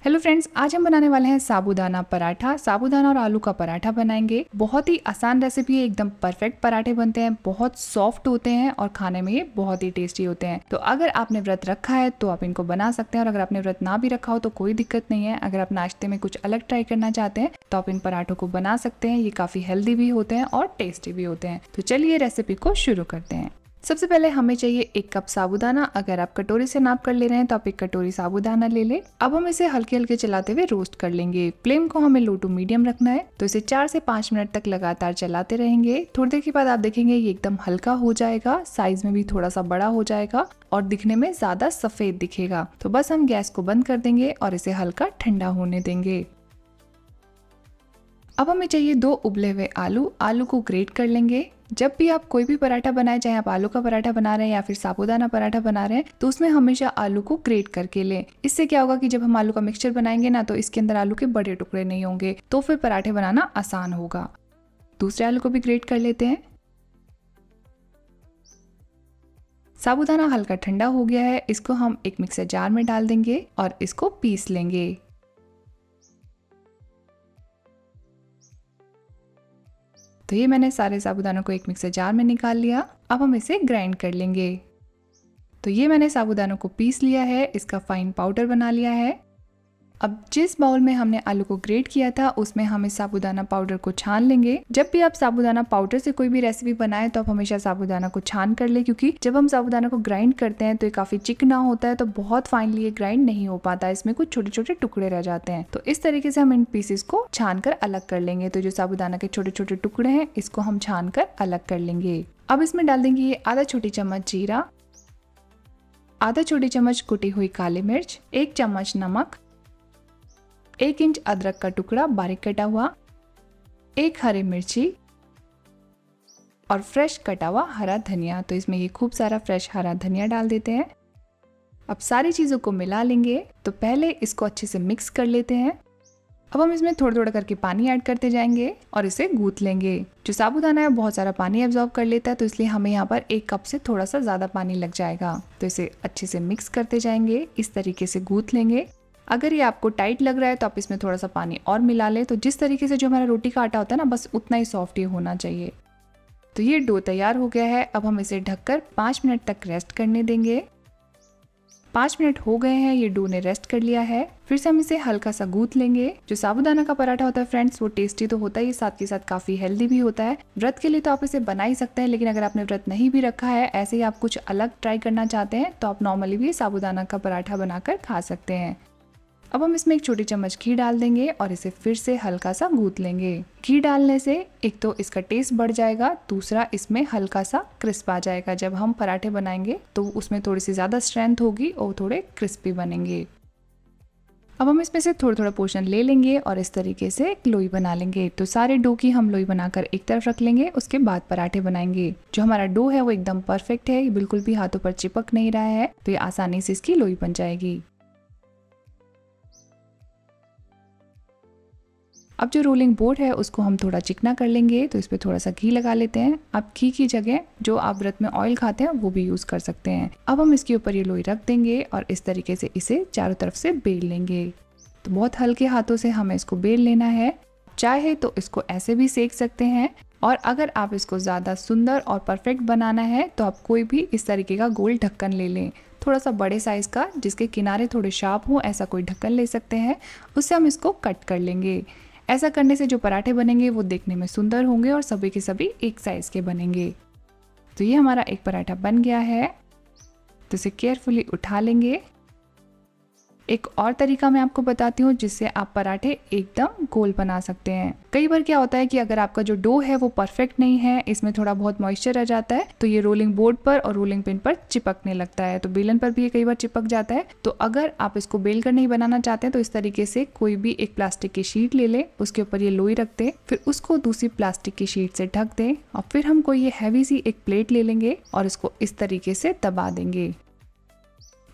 Hello friends, आज हम बनाने वाले हैं साबूदाना पराठा। साबूदाना और आलू का पराठा बनाएंगे। बहुत ही आसान रेसिपी है, एकदम परफेक्ट पराठे बनते हैं, बहुत सॉफ्ट होते हैं और खाने में ये बहुत ही टेस्टी होते हैं। तो अगर आपने व्रत रखा है तो आप इनको बना सकते हैं, और अगर आपने व्रत ना भी रखा हो तो कोई दिक्कत नहीं है। अगर आप नाश्ते में कुछ अलग ट्राई करना चाहते हैं तो आप इन पराठों को बना सकते हैं। ये काफी हेल्दी भी होते हैं और टेस्टी भी होते हैं। तो चलिए रेसिपी को शुरू करते हैं। सबसे पहले हमें चाहिए 1 कप साबूदाना। अगर आप कटोरी से नाप कर ले रहे हैं तो आप 1 कटोरी साबूदाना ले लें। अब हम इसे हल्के हल्के चलाते हुए रोस्ट कर लेंगे। फ्लेम को हमें लो टू मीडियम रखना है। तो इसे 4 से 5 मिनट तक लगातार चलाते रहेंगे। थोड़ी देर के बाद आप देखेंगे ये एकदम हल्का हो जाएगा, साइज में भी थोड़ा सा बड़ा हो जाएगा और दिखने में ज्यादा सफेद दिखेगा। तो बस हम गैस को बंद कर देंगे और इसे हल्का ठंडा होने देंगे। अब हमें चाहिए 2 उबले हुए आलू को ग्रेट कर लेंगे। जब भी आप कोई भी पराठा बनाए, चाहे आप आलू का पराठा बना रहे हैं या फिर साबूदाना पराठा बना रहे हैं, तो उसमें हमेशा आलू को ग्रेट करके लें। इससे क्या होगा कि जब हम आलू का मिक्सचर बनाएंगे ना, तो इसके अंदर आलू के बड़े टुकड़े नहीं होंगे, तो फिर पराठे बनाना आसान होगा। दूसरे आलू को भी ग्रेट कर लेते हैं। साबूदाना हल्का ठंडा हो गया है, इसको हम एक मिक्सर जार में डाल देंगे और इसको पीस लेंगे। तो ये मैंने सारे साबूदानों को एक मिक्सर जार में निकाल लिया। अब हम इसे ग्राइंड कर लेंगे। तो ये मैंने साबूदानों को पीस लिया है, इसका फाइन पाउडर बना लिया है। अब जिस बाउल में हमने आलू को ग्रेट किया था उसमें हम इस साबूदाना पाउडर को छान लेंगे। जब भी आप साबूदाना पाउडर से कोई भी रेसिपी बनाएं तो आप हमेशा साबूदाना को छान कर ले, क्योंकि जब हम साबूदाना को ग्राइंड करते हैं तो ये काफी चिकना होता है, तो बहुत फाइनली ये ग्राइंड नहीं हो पाता, इसमें कुछ छोटे छोटे टुकड़े रह जाते हैं। तो इस तरीके से हम इन पीसेस को छान कर अलग कर लेंगे। तो जो साबूदाना के छोटे छोटे टुकड़े हैं इसको हम छान कर अलग कर लेंगे। अब इसमें डाल देंगे ये आधा छोटी चम्मच जीरा, आधा छोटी चम्मच कुटी हुई काली मिर्च, 1 चम्मच नमक, 1 इंच अदरक का टुकड़ा बारीक कटा हुआ, 1 हरी मिर्ची और फ्रेश कटा हुआ हरा धनिया। तो इसमें ये खूब सारा फ्रेश हरा धनिया डाल देते हैं। अब सारी चीजों को मिला लेंगे। तो पहले इसको अच्छे से मिक्स कर लेते हैं। अब हम इसमें थोड़ा थोड़ा करके पानी ऐड करते जाएंगे और इसे गूंथ लेंगे। जो साबूदाना है बहुत सारा पानी एब्जॉर्ब कर लेता है, तो इसलिए हमें यहाँ पर 1 कप से थोड़ा सा ज्यादा पानी लग जाएगा। तो इसे अच्छे से मिक्स करते जाएंगे, इस तरीके से गूंथ लेंगे। अगर ये आपको टाइट लग रहा है तो आप इसमें थोड़ा सा पानी और मिला लें। तो जिस तरीके से जो हमारा रोटी का आटा होता है ना, बस उतना ही सॉफ्ट ये होना चाहिए। तो ये डो तैयार हो गया है। अब हम इसे ढककर 5 मिनट तक रेस्ट करने देंगे। 5 मिनट हो गए हैं, ये डो ने रेस्ट कर लिया है। फिर से हम इसे हल्का सा गूंथ लेंगे। जो साबूदाना का पराठा होता है फ्रेंड्स, वो टेस्टी तो होता है, साथ के साथ काफी हेल्दी भी होता है। व्रत के लिए तो आप इसे बना ही सकते हैं, लेकिन अगर आपने व्रत नहीं भी रखा है, ऐसे ही आप कुछ अलग ट्राई करना चाहते हैं, तो आप नॉर्मली भी साबूदाना का पराठा बनाकर खा सकते हैं। अब हम इसमें 1 छोटी चम्मच घी डाल देंगे और इसे फिर से हल्का सा गूंथ लेंगे। घी डालने से एक तो इसका टेस्ट बढ़ जाएगा, दूसरा इसमें हल्का सा क्रिस्प आ जाएगा। जब हम पराठे बनाएंगे तो उसमें थोड़ी सी ज्यादा स्ट्रेंथ होगी और थोड़े क्रिस्पी बनेंगे। अब हम इसमें से थोड़ा थोड़ा पोर्शन ले लेंगे और इस तरीके से एक लोई बना लेंगे। तो सारे डो की हम लोई बनाकर एक तरफ रख लेंगे, उसके बाद पराठे बनाएंगे। जो हमारा डो है वो एकदम परफेक्ट है, ये बिल्कुल भी हाथों पर चिपक नहीं रहा है, तो ये आसानी से इसकी लोई बन जाएगी। अब जो रोलिंग बोर्ड है उसको हम थोड़ा चिकना कर लेंगे। तो इस पे थोड़ा सा घी लगा लेते हैं। आप घी की जगह जो आप व्रत में ऑयल खाते हैं वो भी यूज कर सकते हैं। अब हम इसके ऊपर ये लोई रख देंगे और इस तरीके से इसे चारों तरफ से बेल लेंगे। तो बहुत हल्के हाथों से हमें इसको बेल लेना है। चाहे तो इसको ऐसे भी सेक सकते हैं, और अगर आप इसको ज्यादा सुंदर और परफेक्ट बनाना है तो आप कोई भी इस तरीके का गोल ढक्कन ले लें, थोड़ा सा बड़े साइज का, जिसके किनारे थोड़े शार्प हो, ऐसा कोई ढक्कन ले सकते हैं। उससे हम इसको कट कर लेंगे। ऐसा करने से जो पराठे बनेंगे वो देखने में सुंदर होंगे और सभी के सभी एक साइज के बनेंगे। तो ये हमारा एक पराठा बन गया है। तो इसे केयरफुली उठा लेंगे। एक और तरीका मैं आपको बताती हूँ जिससे आप पराठे एकदम गोल बना सकते हैं। कई बार क्या होता है कि अगर आपका जो डो है वो परफेक्ट नहीं है, इसमें थोड़ा बहुत मॉइस्चर रह जाता है, तो ये रोलिंग बोर्ड पर और रोलिंग पिन पर चिपकने लगता है। तो बेलन पर भी ये कई बार चिपक जाता है। तो अगर आप इसको बेल कर नहीं बनाना चाहते हैं तो इस तरीके से कोई भी एक प्लास्टिक की शीट ले ले, उसके ऊपर ये लोई रख दे, फिर उसको दूसरी प्लास्टिक की शीट से ढक दे, और फिर हम कोई ये हैवी सी एक प्लेट ले लेंगे और इसको इस तरीके से दबा देंगे।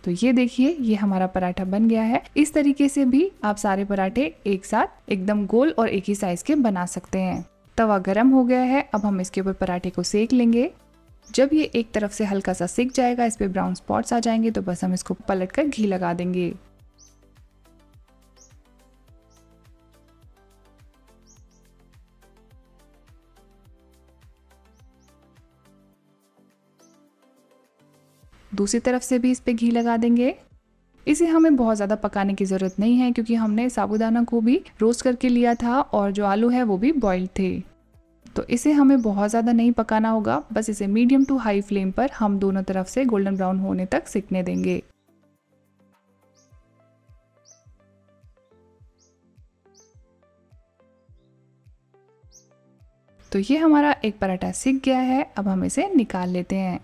तो ये देखिए, ये हमारा पराठा बन गया है। इस तरीके से भी आप सारे पराठे एक साथ एकदम गोल और एक ही साइज के बना सकते हैं। तवा गरम हो गया है। अब हम इसके ऊपर पराठे को सेक लेंगे। जब ये एक तरफ से हल्का सा सिक जाएगा, इस पे ब्राउन स्पॉट्स आ जाएंगे, तो बस हम इसको पलट कर घी लगा देंगे। दूसरी तरफ से भी इस पे घी लगा देंगे। इसे हमें बहुत ज़्यादा पकाने की ज़रूरत नहीं है क्योंकि हमने साबूदाना को भी रोस्ट करके लिया था और जो आलू है वो भी बॉइल्ड थे। तो इसे हमें बहुत ज़्यादा नहीं पकाना होगा, बस इसे मीडियम टू हाई फ्लेम पर हम दोनों तरफ से गोल्डन ब्राउन होने तक सिकने देंगे। तो ये हमारा एक पराठा सिक गया है, अब हम इसे निकाल लेते हैं।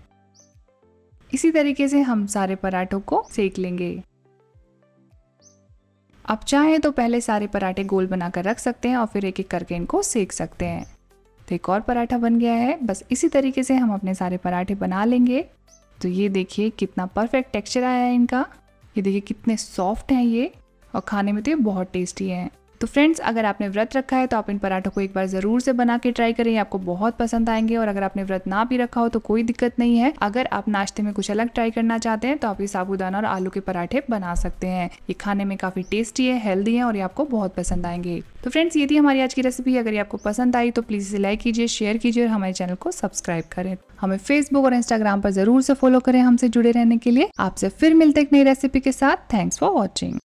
इसी तरीके से हम सारे पराठों को सेक लेंगे। आप चाहें तो पहले सारे पराठे गोल बनाकर रख सकते हैं और फिर एक एक करके इनको सेक सकते हैं। तो एक और पराठा बन गया है, बस इसी तरीके से हम अपने सारे पराठे बना लेंगे। तो ये देखिए कितना परफेक्ट टेक्सचर आया है इनका। ये देखिए कितने सॉफ्ट हैं ये, और खाने में तो ये बहुत टेस्टी हैं। तो फ्रेंड्स, अगर आपने व्रत रखा है तो आप इन पराठों को एक बार ज़रूर से बना के ट्राई करें, आपको बहुत पसंद आएंगे। और अगर आपने व्रत ना भी रखा हो तो कोई दिक्कत नहीं है, अगर आप नाश्ते में कुछ अलग ट्राई करना चाहते हैं तो आप ये साबूदाना और आलू के पराठे बना सकते हैं। ये खाने में काफ़ी टेस्टी है, हेल्दी है और ये आपको बहुत पसंद आएंगे। तो फ्रेंड्स, ये थी हमारी आज की रेसिपी। अगर ये आपको पसंद आई तो प्लीज़ इसे लाइक कीजिए, शेयर कीजिए और हमारे चैनल को सब्सक्राइब करें। हमें फेसबुक और इंस्टाग्राम पर ज़रूर से फॉलो करें हमसे जुड़े रहने के लिए। आपसे फिर मिलते एक नई रेसिपी के साथ। Thanks for watching.